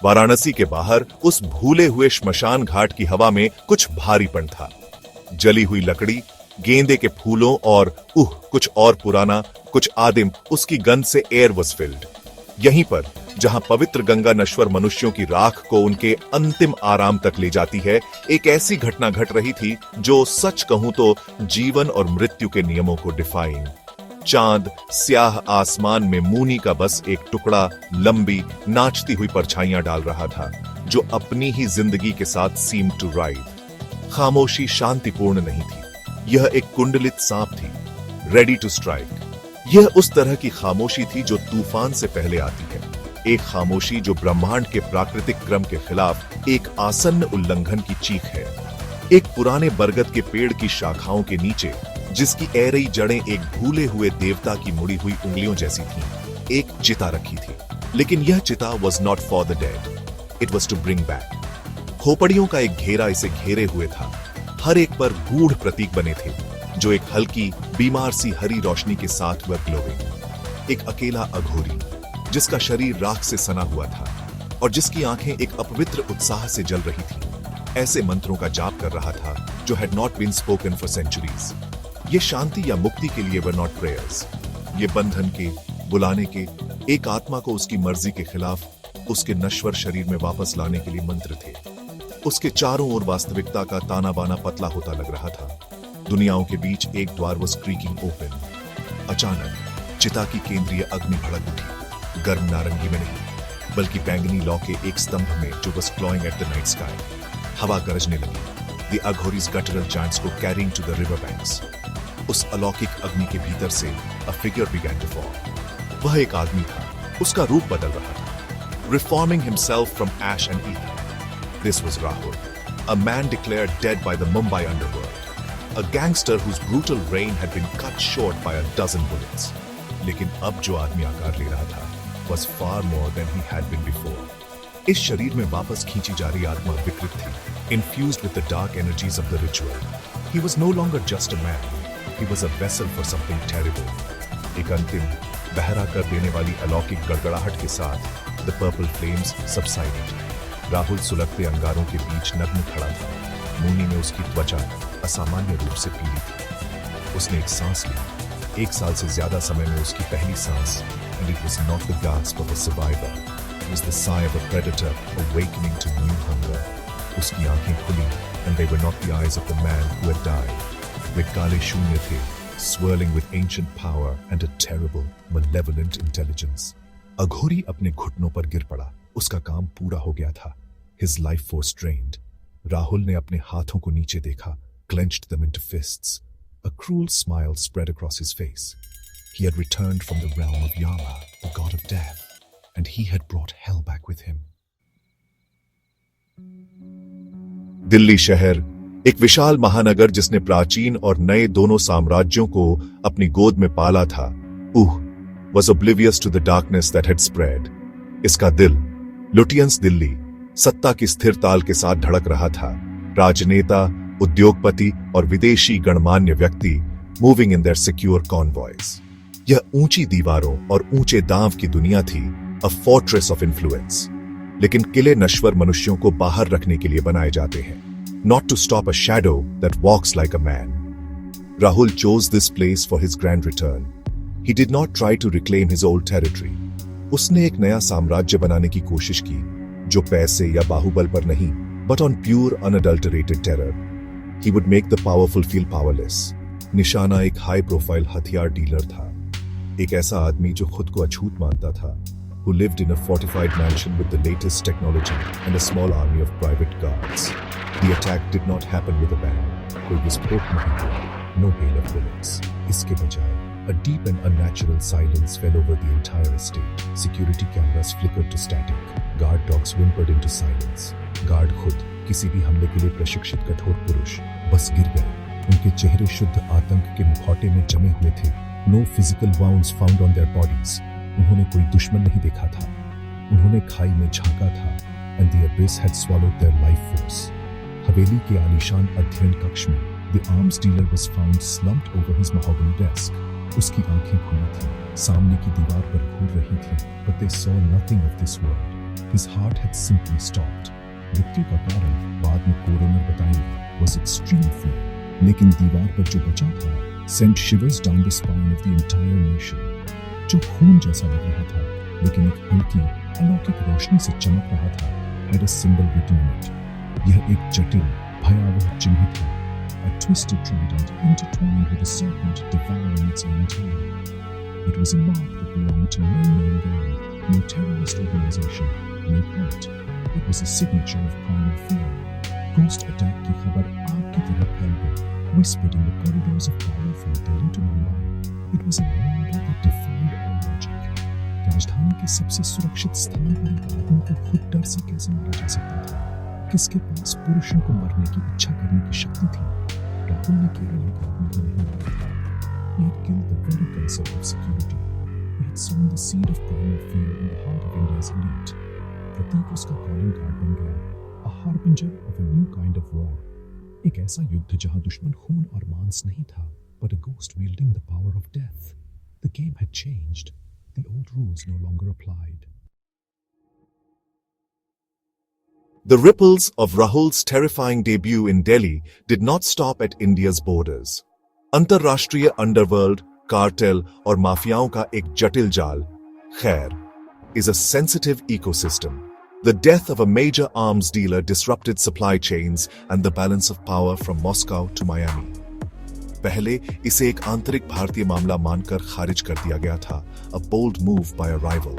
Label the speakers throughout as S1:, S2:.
S1: वाराणसी के बाहर उस भूले हुए श्मशान घाट की हवा में कुछ भारीपन था। जली हुई लकड़ी, गेंदे के फूलों और कुछ और पुराना, कुछ आदिम, उसकी गंध से एयर वाज फिल्ड। यहीं पर जहां पवित्र गंगा नश्वर मनुष्यों की राख को उनके अंतिम आराम तक ले जाती है, एक ऐसी घटना घट रही थी जो सच कहूं तो जीवन और मृत्यु के नियमों को डिफाइंग। चांद स्याह आसमान में मूनी का बस एक टुकड़ा लंबी नाचती हुई परछाइयां डाल रहा था, जो अपनी ही जिंदगी के साथ सीम टू राइड। खामोशी शांतिपूर्ण नहीं थी, यह एक कुंडलित सांप थी, रेडी टू स्ट्राइक। यह उस तरह की खामोशी थी जो तूफान से पहले आती है, एक खामोशी जो ब्रह्मांड के प्राकृतिक क्रम के खिलाफ एक आसन्न उल्लंघन की चीख है। एक पुराने बरगद के पेड़ की शाखाओं के नीचे, जिसकी ऐरई जड़ें एक भूले हुए देवता की मुड़ी हुई उंगलियों जैसी थीं, एक चिता रखी थी। लेकिन यह चिता was not for the dead, it was to bring back। खोपड़ियों का एक घेरा इसे घेरे हुए था, हर एक पर गूढ़ प्रतीक बने थे, जो एक हल्की बीमार सी हरी रोशनी के साथ वह ग्लोइंग। एक अकेला अघोरी, जिसका शरीर राख से सना हुआ था और जिसकी आंखें एक अपवित्र उत्साह से जल रही थी, ऐसे मंत्रों का जाप कर रहा था जो had not been spoken for centuries। ये शांति या मुक्ति के लिए were not prayers, ये बंधन के, बुलाने के, एक आत्मा को उसकी मर्जी के खिलाफ उसके नश्वर शरीर में वापस लाने के लिए मंत्र थे। उसके चारों ओर वास्तविकता का ताना बाना पतला होता लग रहा था। दुनियाओं के बीच एक द्वार was creaking open। अचानक चिता की केंद्रीय अग्नि भड़क उठी, गर्म नारंगी में नहीं, बल्कि बैंगनी लौ के एक स्तंभ में जो was clawing at the night sky। हवा गरजने लगी, the Aghori's guttural chants को carrying to the river banks। उस अलौकिक अग्नि के भीतर से a figure began to fall। वह एक आदमी था, उसका रूप बदल रहा था, reforming himself from ash and ether। This was Rahul, a man declared dead by the Mumbai underworld, a gangster whose brutal reign had been cut short by a dozen bullets। लेकिन अब जो आदमी आकार ले रहा था was far more than he had been before। इस शरीर में वापस खींची जा रही आत्मा विकृत थी, infused with the dark energies of the ritual। He was no longer just a man, he was a vessel for something terrible। एक अंतिम बहरा कर देने वाली अलौकिक गड़गड़ाहट के साथ the purple flames subsided। Rahul सुलगते अंगारों के बीच नग्न खड़ा था, मुनी में उसकी त्वचा असामान्य रूप से पीली थी। उसने एक सांस ली, 1 साल से ज्यादा समय में उसकी पहली सांस, and it was not the gasp of a survivor, it was the sigh of a predator awakening to new hunger। उसकी आंखें खुली, and they were not the eyes of the man who had died। वे काले शून्य थे, swirling with ancient power and a terrible, malevolent intelligence। अघोरी अपने घुटनों पर गिर पड़ा, उसका काम पूरा हो गया था। His life force drained। Rahul ने अपने हाथों को नीचे देखा, clenched them into fists। A cruel smile spread across his face। He had returned from the realm of Yama, the god of death, and he had brought hell back with him। Delhi शहर, एक विशाल महानगर जिसने प्राचीन और नए दोनों साम्राज्यों को अपनी गोद में पाला था, was oblivious to the darkness that had spread। इसका दिल, लुटियंस दिल्ली, सत्ता की स्थिर ताल के साथ धड़क रहा था। राजनेता, उद्योगपति और विदेशी गणमान्य व्यक्ति moving in their secure convoys. यह ऊंची दीवारों और ऊंचे दांव की दुनिया थी, अ फोर्ट्रेस ऑफ इन्फ्लुएंस। लेकिन किले नश्वर मनुष्यों को बाहर रखने के लिए बनाए जाते हैं, not to stop a shadow that walks like a man। Rahul chose this place for his grand return। He did not try to reclaim his old territory। उसने एक नया साम्राज्य बनाने की कोशिश की, जो पैसे या बाहुबल पर नहीं, but on pure unadulterated terror। He would make the powerful feel powerless। निशाना एक हाई प्रोफाइल हथियार डीलर था, एक ऐसा आदमी जो खुद को अछूत मानता था, who lived in a fortified mansion with the latest technology and a small army of private guards। The attack did not happen with a bang। कोई विस्फोट नहीं हुआ, no hail of bullets। इसके बजाय a deep and unnatural silence fell over the entire estate। Security cameras flickered to static। Guard dogs whimpered into silence। Guard खुद, किसी भी हमले के लिए प्रशिक्षित कठोर पुरुष, बस गिर गए। उनके चेहरे शुद्ध आतंक के मुखौटे में जमे हुए थे। No physical wounds found on their bodies। उन्होंने कोई दुश्मन नहीं देखा था। उन्होंने खाई में झांका था, and the abyss had swallowed their life force। हवेली के आलीशान अध्ययन कक्ष में the arms dealer was found slumped over his mahogany desk। उसकी आंखें खुली थीं, सामने की दीवार पर घूर रही थीं, but they saw nothing of this world।
S2: His heart had simply stopped. मृत्यु का कारण बाद में कोरोनर बताएंगे was extreme fear. लेकिन दीवार पर जो बचा था sent shivers down the spine of the entire nation. जो खून जैसा लग रहा था लेकिन एक हल्की अलौकिक रोशनी से चमक रहा था had a symbol written in it. यह एक जटिल भयावह चिन्ह था. A twisted trident intertwined with a serpent devouring its own tail. It was a mark that belonged to no known gang, no terrorist organization, no cult. It was a signature of primal fear. Ghost attack की खबर आग की तरह फैल गई, whispered in the corridors of power from Delhi to Mumbai. It was a reminder that defied all logic. राजधानी के सबसे सुरक्षित स्थान पर एक आदमी को खुद डर से कैसे मारा जा सकता था? किसके पास पुरुषों को मरने की इच्छा करने की शक्ति थी? राहुल ने केवल एक आदमी को नहीं मारा था. He had killed the very concept of security. He had sown the seed of primal fear in the heart of India's elite. प्रतीक उसका कॉलिंग कार्ड बन गया, a harbinger of a new kind of war. एक ऐसा युद्ध जहां दुश्मन खून और मांस नहीं था, but a ghost wielding the power of death. The game had changed. The old rules no longer applied.
S1: The ripples of Rahul's terrifying debut in Delhi did not stop at India's borders. अंतर्राष्ट्रीय underworld, cartel और माफियाओं का एक जटिल जाल, खैर, is a sensitive ecosystem. The death of a major arms dealer disrupted supply chains and the balance of power from Moscow to Miami. पहले इसे एक आंतरिक भारतीय मामला मानकर खारिज कर दिया गया था, a bold move by a rival.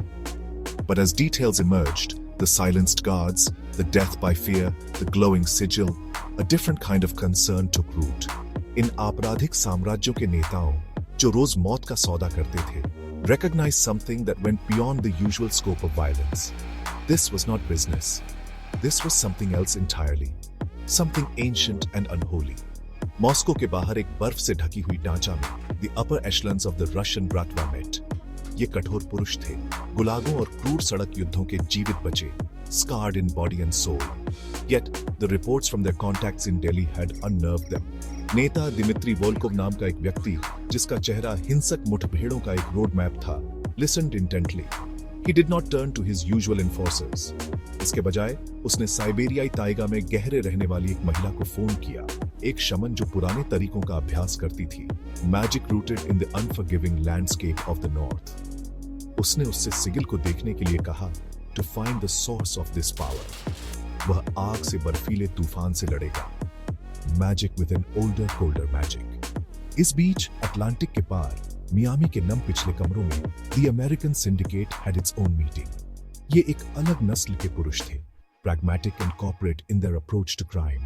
S1: But as details emerged, the silenced guards, the death by fear, the glowing sigil, a different kind of concern took root. इन आपराधिक साम्राज्यों के नेताओं, जो रोज मौत का सौदा करते थे, recognized something that went beyond the usual scope of violence. This was not business. This was something else entirely. Something ancient and unholy. Moscow के बाहर एक बर्फ से ढकी हुई ढांचा में the upper echelons of the Russian Bratva met. ये कठोर पुरुष थे, गुलागों और क्रूर सड़क युद्धों के जीवित बचे, scarred in body and soul. Yet the reports from their contacts in Delhi had unnerved them. नेता दिमित्री वोल्कोव नाम का एक व्यक्ति, जिसका चेहरा हिंसक मुठभेड़ों का एक रोड मैप था, listened intently. He did not turn to his usual enforcers. इसके बजाय उसने साइबेरियाई ताइगा में गहरे रहने वाली एक महिला को फोन किया, एक शमन जो पुराने तरीकों का अभ्यास करती थी, magic rooted in the unforgiving landscape of the north. उसने उससे सिगिल को देखने के लिए कहा, to find the source of this power. वह आग से बर्फीले तूफान से लड़ेगा. Magic with an older, colder magic. इस बीच अटलांटिक के पार मियामी के नम पिछले कमरों में The American Syndicate had its own meeting. ये एक अलग नस्ल के पुरुष थे, pragmatic and corporate in their approach to crime.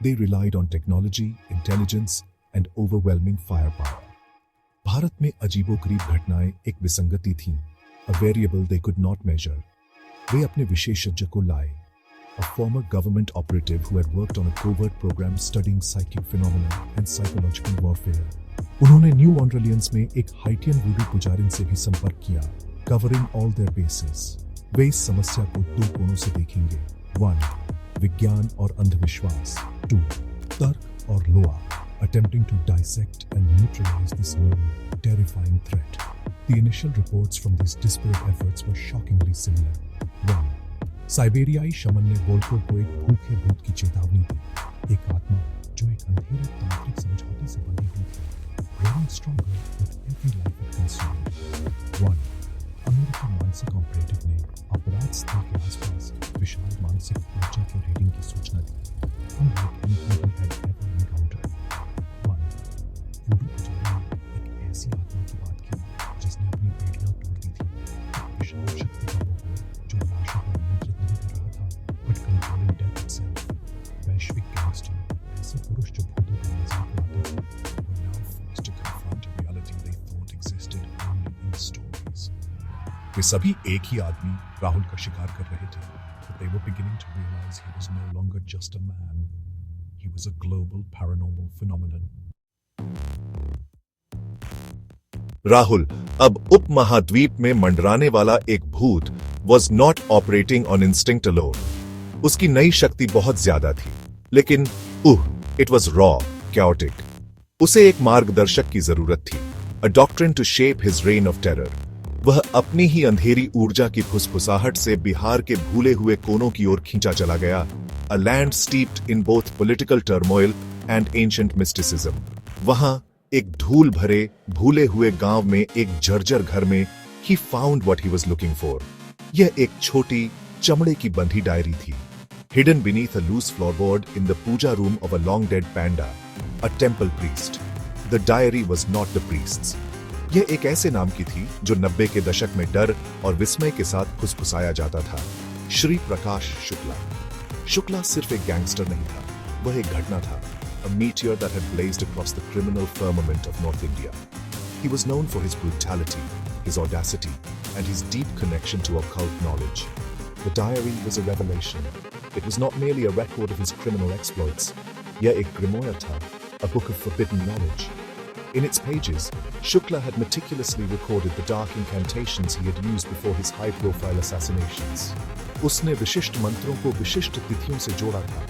S1: They relied on technology, intelligence and overwhelming firepower. Bharat में अजीबोगरीब घटनाएं एक विसंगति थीं, a variable they could not measure. वे अपने विशेषज्ञ को लाए, a former government operative who had worked on a covert program studying psychic phenomena and psychological warfare. उन्होंने न्यू ऑर्लियंस में एक हाइटियन वुडू पुजारिन से भी संपर्क किया, कवरिंग ऑल देयर बेसिस. वे इस समस्या को दो कोणों से देखेंगे. 1. विज्ञान और अंधविश्वास. 2. तर्क और लोआ, attempting to dissect and neutralize this new, terrifying threat. The initial reports from these disparate efforts were shockingly similar. 1. साइबेरियाई शमन ने वोल्कोव को एक भूखे भूत की चेतावनी दी, एक आत्मा जो एक अंधेरे तांत्रिक समझौते से बंधी हुई थी, growing stronger with every life it consumed. 1. अमेरिकी मानसिक ऑपरेटिव ने अपराध स्थल के आसपास विशाल मानसिक ऊर्जा के रीडिंग की सूचना दी, unlike anything he had ever encountered. 1. वुडू पुजारी ने एक ऐसी आत्मा की बात की जिसने अपनी बेड़ियां तोड़ दी थी, एक विशाल शक्ति का बबूल जो लाशों पर नियंत्रित नहीं कर रहा था, but controlling death itself. वैश्विक गैंगस्टर, ऐसे पुरुष जो भूतों का मजाक उड़ाते थे, were now forced to confront a reality they thought existed only in stories. वे सभी एक ही आदमी राहुल का शिकार कर रहे थे, but they were beginning to realize he was no longer just a man. He was a global paranormal phenomenon. Rahul अब उपमहाद्वीप में मंडराने वाला एक भूत was not operating on instinct alone. उसकी नई शक्ति बहुत ज्यादा थी, लेकिन it was raw, chaotic. उसे एक मार्गदर्शक की जरूरत थी, a doctrine to shape his reign of terror. वह अपनी ही अंधेरी ऊर्जा की फुसफुसाहट से बिहार के भूले हुए कोनों की ओर खींचा चला गया, a land steeped in both political turmoil and ancient mysticism. वहां एक धूल भरे भूले हुए गांव में एक जर्जर घर में he found what he was looking for. यह एक छोटी चमड़े की बंधी डायरी थी, hidden beneath a loose floorboard in the puja room of a long dead panda, a temple priest. The diary was not the priest's. यह एक ऐसे नाम की थी जो 90 के दशक में डर और विस्मय के साथ फुसफुसाया जाता था, श्री प्रकाश शुक्ला. शुक्ला सिर्फ एक गैंगस्टर नहीं था, वह एक घटना था, a meteor that had blazed across the criminal firmament of North India. He was known for his brutality, his audacity, and his deep connection to occult knowledge. The diary was a revelation. It was not merely a record of his criminal exploits. यह एक grimoire था, a book of forbidden knowledge. In its pages, Shukla had meticulously recorded the dark incantations he had used before his high-profile assassinations. उसने विशिष्ट मंत्रों को विशिष्ट तिथियों से जोड़ा था,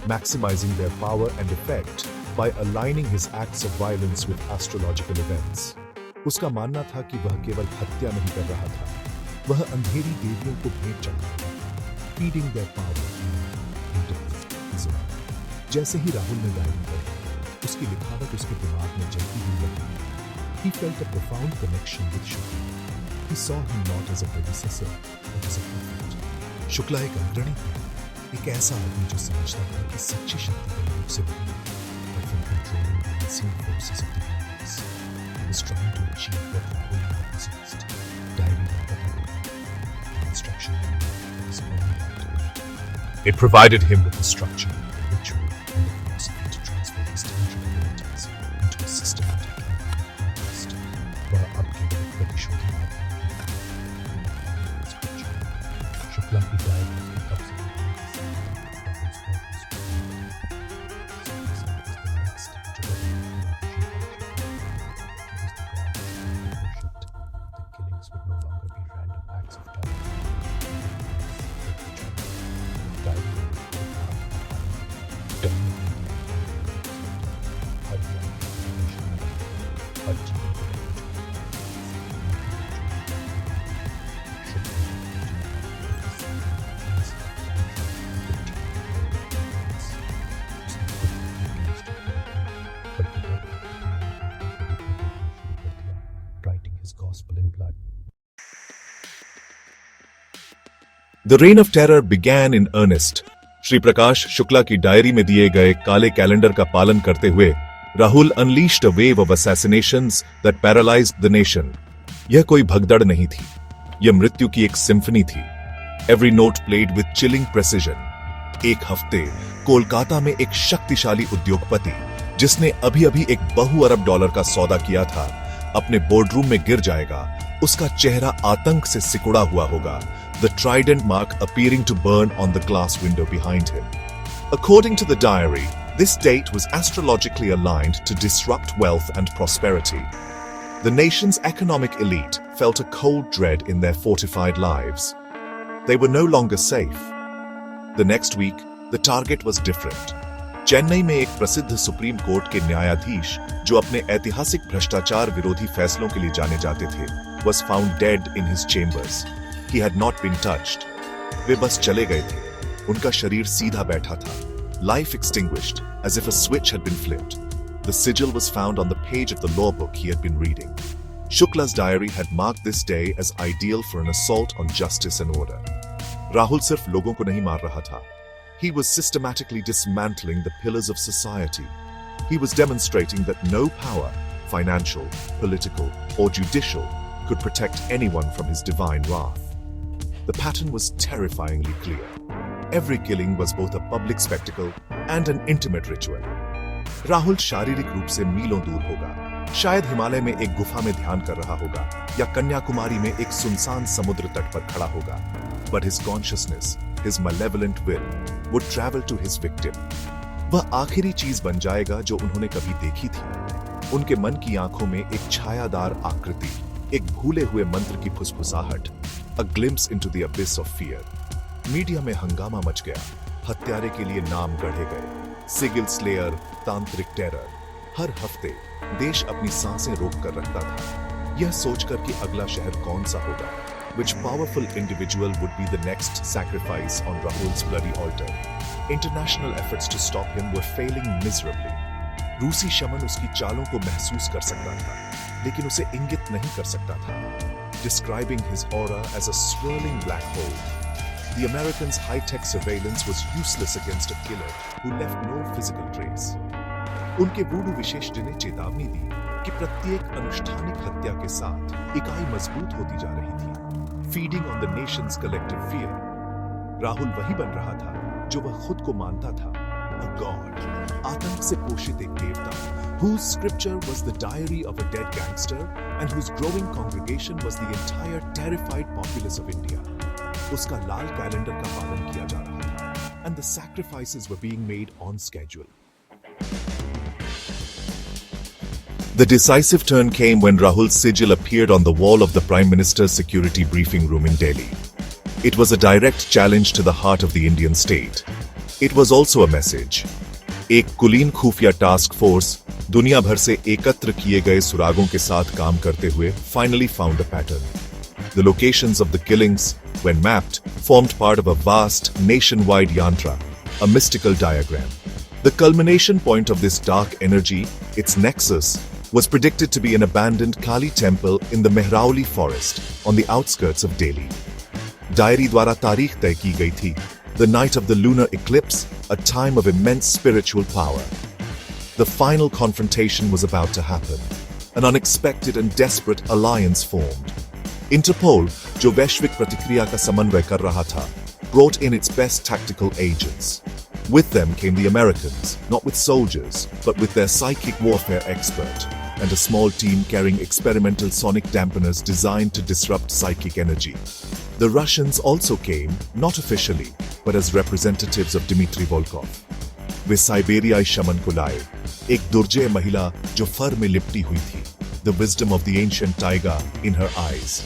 S1: maximizing their power and effect by aligning his acts of violence with astrological events. उसका मानना था कि वह केवल हत्या नहीं कर रहा था, वह अंधेरी देवियों को भेंट चढ़ा था, feeding their power into his own. जैसे ही राहुल ने डायरी पढ़ी, उसकी लिखावट उसके दिमाग में जलती हुई लगी. He felt a profound connection with Shukla. He saw him not as a predecessor, but as a prophet. Shukla एक अग्रणी था, एक ऐसा आदमी जो समझता था कि सच्ची शक्ति बंदूक से नहीं, but from controlling the unseen forces of the universe. He was trying to achieve what Rahul had possessed. Diary का पता होगा, the instruction manual that is only activated. It provided him with the structure, the ritual, and the philosophy to transfer his tangible abilities into a systematic campaign of conquest. वह अब केवल एक प्रतिशोधी आत्मा नहीं था. शुक्ला की डायरी उसके कब्जे में होने के साथ राहुल's purpose was not. This was the next stage of evolution. It was the god Shukla worshipped. The killings would no longer be random acts of terror. The reign of terror began in earnest. Shri Prakash Shukla की diary में दिए गए काले calendar का पालन करते हुए Rahul unleashed a wave of assassinations that paralyzed the nation. यह कोई भगदड़ नहीं थी, यह मृत्यु की एक सिम्फनी थी. Every note played with chilling precision. एक हफ्ते कोलकाता में एक शक्तिशाली उद्योगपति जिसने अभी-अभी एक बहु-अरब डॉलर का सौदा किया था, अपने बोर्डरूम में गिर जाएगा. उसका चेहरा आतंक से सिकुड़ा हुआ होगा, the trident mark appearing to burn on the glass window behind him. According to the diary, this date was astrologically aligned to disrupt wealth and prosperity. The nation's economic elite felt a cold dread in their fortified lives. They were no longer safe. The next week, the target was different. Chennai में एक प्रसिद्ध supreme court के न्यायाधीश जो अपने ऐतिहासिक भ्रष्टाचार विरोधी फैसलों के लिए जाने जाते थे, was found dead in his chambers. He had not been touched. वे बस चले गए थे. उनका शरीर सीधा बैठा था. Life extinguished, as if a switch had been flipped. The sigil was found on the page of the law book he had been reading. Shukla's diary had marked this day as ideal for an assault on justice and order. Rahul सिर्फ लोगों को नहीं मार रहा था. He was systematically dismantling the pillars of society. He was demonstrating that no power, financial, political, or judicial, could protect anyone from his divine wrath. The pattern was terrifyingly clear. Every killing was both a public spectacle and an intimate ritual. Rahul शारीरिक रूप से मीलों दूर होगा, शायद हिमालय में एक गुफा में ध्यान कर रहा होगा या कन्याकुमारी में एक सुनसान समुद्र तट पर खड़ा होगा. But his consciousness, his malevolent will, would travel to his victim. वह आखिरी चीज बन जाएगा जो उन्होंने कभी देखी थी. उनके मन की आंखों में एक छायादार आकृति, एक भूले हुए मंत्र की फुसफुसाहट, a glimpse into the abyss of fear. Media में हंगामा मच गया. हत्यारे के लिए नाम गढ़े गए. सिगिल स्लेयर, तांत्रिक टेरर. हर हफ्ते देश अपनी सांसें रोक कर रखता था. यह सोचकर कि अगला शहर कौन सा होगा, which powerful individual would be the next sacrifice on Rahul's bloody altar. International efforts to stop him were failing miserably. रूसी शमन उसकी चालों को महसूस कर सकता था, लेकिन उसे इंगित नहीं कर सकता था. Describing his aura as a swirling black hole, the Americans' high-tech surveillance was useless against a killer who left no physical trace. उनके वूडू विशेषज्ञ ने चेतावनी दी कि प्रत्येक अनुष्ठानिक हत्या के साथ इकाई मजबूत होती जा रही थी, feeding on the Nations collective fear. Rahul वही बन रहा था जो वह खुद को मानता था, अ गॉड, आतंक से पोषित एक देवता, whose scripture was the diary of a dead gangster and whose growing congregation was the entire terrified populace of India. उसका लाल कैलेंडर का पालन किया जा रहा था, and the sacrifices were being made on schedule. The decisive turn came when Rahul's sigil appeared on the wall of the Prime Minister's security briefing room in Delhi. It was a direct challenge to the heart of the Indian state. It was also a message. एक कुलीन खुफिया task force दुनिया भर से एकत्र किए गए सुरागों के साथ काम करते हुए finally found a pattern. The locations of the killings, when mapped, formed part of a vast nationwide yantra, a mystical diagram. The culmination point of this dark energy, its nexus, was predicted to be an abandoned Kali temple in the Mehrauli forest on the outskirts of Delhi. Diary द्वारा तारीख तय की गई थी, the night of the lunar eclipse, a time of immense spiritual power. The final confrontation was about to happen. An unexpected and desperate alliance formed. Interpol, जो वैश्विक प्रतिक्रिया का समन्वय कर रहा था, brought in its best tactical agents. With them came the Americans, not with soldiers, but with their psychic warfare expert, and a small team carrying experimental sonic dampeners designed to disrupt psychic energy. The Russians also came, not officially, but as representatives of Dmitry Volkov. वे साइबेरियाई शमन को लाए, एक दुर्जय महिला जो फर में लिपटी हुई थी, the wisdom of the ancient taiga in her eyes.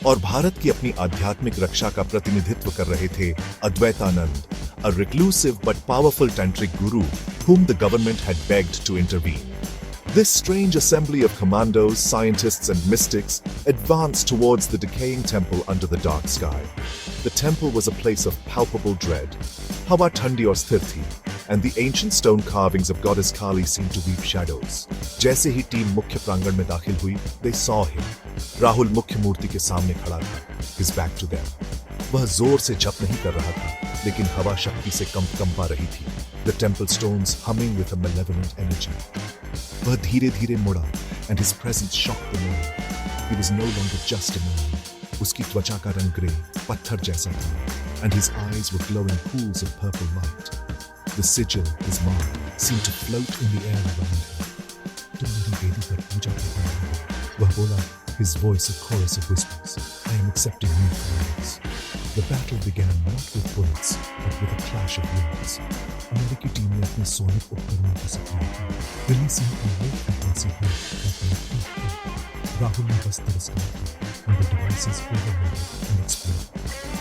S1: और भारत की अपनी आध्यात्मिक रक्षा का प्रतिनिधित्व कर रहे थे Advaitananda, a reclusive but powerful tantric guru whom the government had begged to intervene. This strange assembly of commandos, scientists and mystics advanced towards the decaying temple under the dark sky. The temple was a place of palpable dread. Hawa thandi aur sthir thi, and the ancient stone carvings of goddess Kali seemed to weave shadows. जैसे ही team मुख्य प्रांगण में दाखिल हुई, they saw him. Rahul मुख्य मूर्ति के सामने खड़ा था, his back to them. वह जोर से जप नहीं कर रहा था, लेकिन हवा शक्ति से कंपा रही थी. The temple stones humming with a malevolent energy. वह धीरे-धीरे मुड़ा, and his presence shocked the man. He was no longer just a man. उसकी त्वचा का रंग ग्रे, पत्थर जैसा था, and his eyes were glowing pools of purple light. The sigil, his mark, seemed to float in the air around him. तुम मेरी वेदी पर पूजा कर रहे हो, वह बोला, his voice a chorus of whispers. I am accepting new commands. The battle began not with bullets, but with a clash of words. अमेरिकी टीम ने अपने सोनिक उपकरणों को सक्रिय किया, releasing a low frequency wave that made Rahul ने बस तिरस्कार किया, and the devices overloaded and exploded.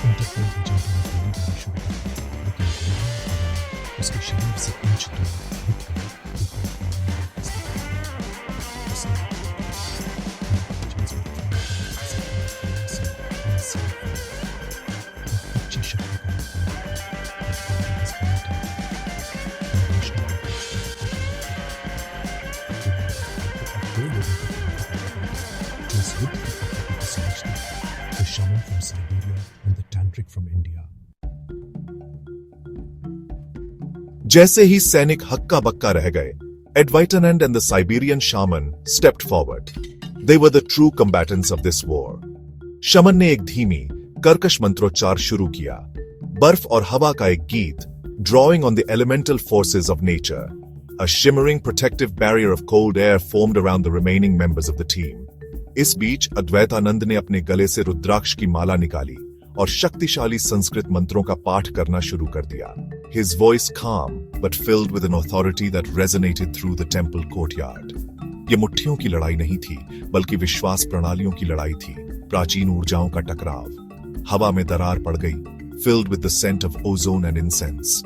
S1: Interpol एजेंटों ने गोलीबारी शुरू कर दी, लेकिन गोलियां उसके शरीर से इंच दूर रुक गई. The shaman from Siberia and the tantric from India. जैसे ही सैनिक हक्का बक्का रह गए, Advaitanand and the Siberian shaman stepped forward. They were the true combatants of this war. शमन ने एक धीमी, कर्कश मंत्रोच्चार शुरू किया. बर्फ और हवा का एक गीत, drawing on the elemental forces of nature. A shimmering protective barrier of cold air formed around the remaining members of the team. इस बीच अद्वैतानंद ने अपने गले से रुद्राक्ष की माला निकाली और शक्तिशाली संस्कृत मंत्रों का पाठ करना शुरू कर दिया. His voice calm but filled with an authority that resonated through the temple courtyard. ये मुट्ठियों की लड़ाई नहीं थी, बल्कि विश्वास प्रणालियों की लड़ाई थी. प्राचीन ऊर्जाओं का टकराव. हवा में दरार पड़ गई, filled with the scent of ozone and incense.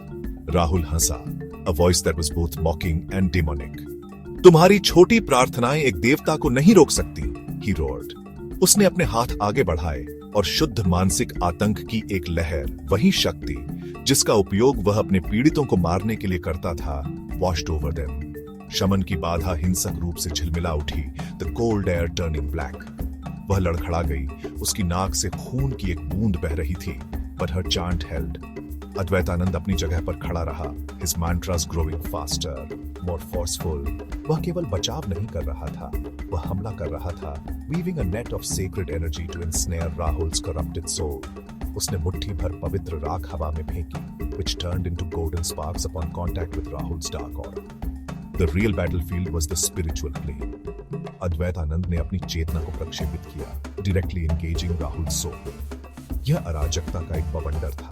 S1: Rahul Hansa, a voice that was both mocking and demonic. तुम्हारी छोटी प्रार्थनाएं एक देवता को नहीं रोक सकती. he roared. उसने अपने हाथ आगे बढ़ाए और शुद्ध मानसिक आतंक की एक लहर, वही शक्ति जिसका उपयोग वह अपने पीड़ितों को मारने के लिए करता था, washed over them. शमन की बाधा हिंसक रूप से झिलमिला उठी, the cold air turning black. वह लड़खड़ा गई, उसकी नाक से खून की एक बूंद बह रही थी, but her chant held. Advaitananda अपनी जगह पर खड़ा रहा, his mantras growing faster, more forceful. वह केवल बचाव नहीं कर रहा था, वह हमला कर रहा था, weaving a net of sacred energy to ensnare Rahul's corrupted soul. उसने मुट्ठी भर पवित्र राख हवा में फेंकी, which turned into golden sparks upon contact with Rahul's dark aura. The real battlefield was the spiritual plane. Advaitananda ने अपनी चेतना को प्रक्षेपित किया, directly engaging Rahul's soul. यह अराजकता का एक बवंडर था,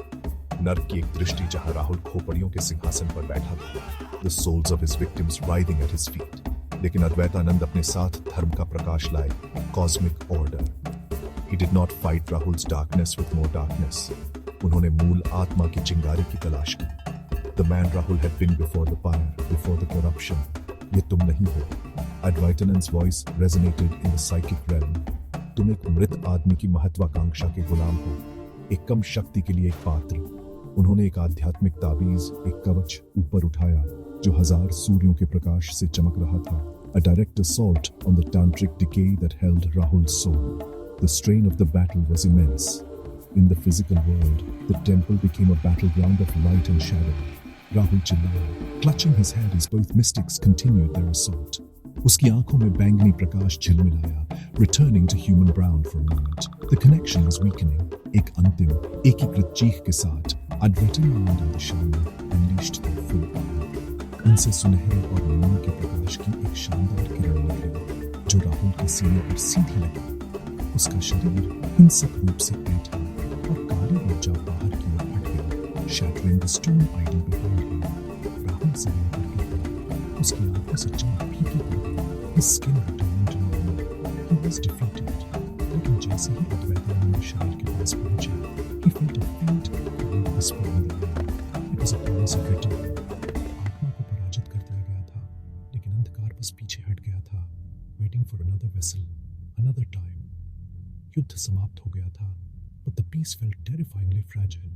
S1: नर्क की एक दृष्टि जहां राहुल खोपड़ियों के सिंहासन पर बैठा था, the souls of his victims writhing at his feet. लेकिन अद्वैतानंद अपने साथ धर्म का प्रकाश लाए, cosmic order. He did not fight Rahul's darkness with more darkness. उन्होंने मूल आत्मा की चिंगारी की तलाश की. The man Rahul had been before the fire, before the corruption. ये तुम नहीं हो. Advaitanand's voice resonated in the psychic realm. तुम एक मृत आदमी की महत्वाकांक्षा के गुलाम हो, एक कम शक्ति के लिए एक पात्र. उन्होंने एक आध्यात्मिक ताबीज, एक कवच ऊपर उठाया जो 1000 सूर्यों के प्रकाश से चमक रहा था. A direct assault on the tantric decay that held Rahul's soul. The strain of the battle was immense. In the physical world, the temple became a battleground of light and shadow. Rahul चिल्लाया, clutching his head as both mystics continued their assault. उसकी आंखों में बैंगनी प्रकाश झिलमिलाया, returning to human brown for a moment. The connection was weakening. एक अंतिम, एकीकृत चीख के साथ, Advaitanand and the shaman unleashed their full power. उनसे सुनहरे और मौन के प्रकाश की एक शानदार किरण निकली, जो राहुल के सीने पर सीधी लगी. उसका शरीर हिंसक रूप से ऐठा और काली ऊर्जा बाहर की ओर हट गई, shattering the stone idol behind him. Rahul जमीन पर गिर पड़ा, उसकी आंखों से चमक फीकी पड़ गई. His skin returned to normal. He was defeated. लेकिन जैसे ही अद्वैतानंद शरीर के पास पहुंचे, he felt a faint cold whisper in the air. It was a promise of return. आत्मा को पराजित कर दिया गया था, लेकिन अंधकार बस पीछे हट गया था, waiting for another vessel, another time. युद्ध समाप्त हो गया था, but the peace felt terrifyingly fragile.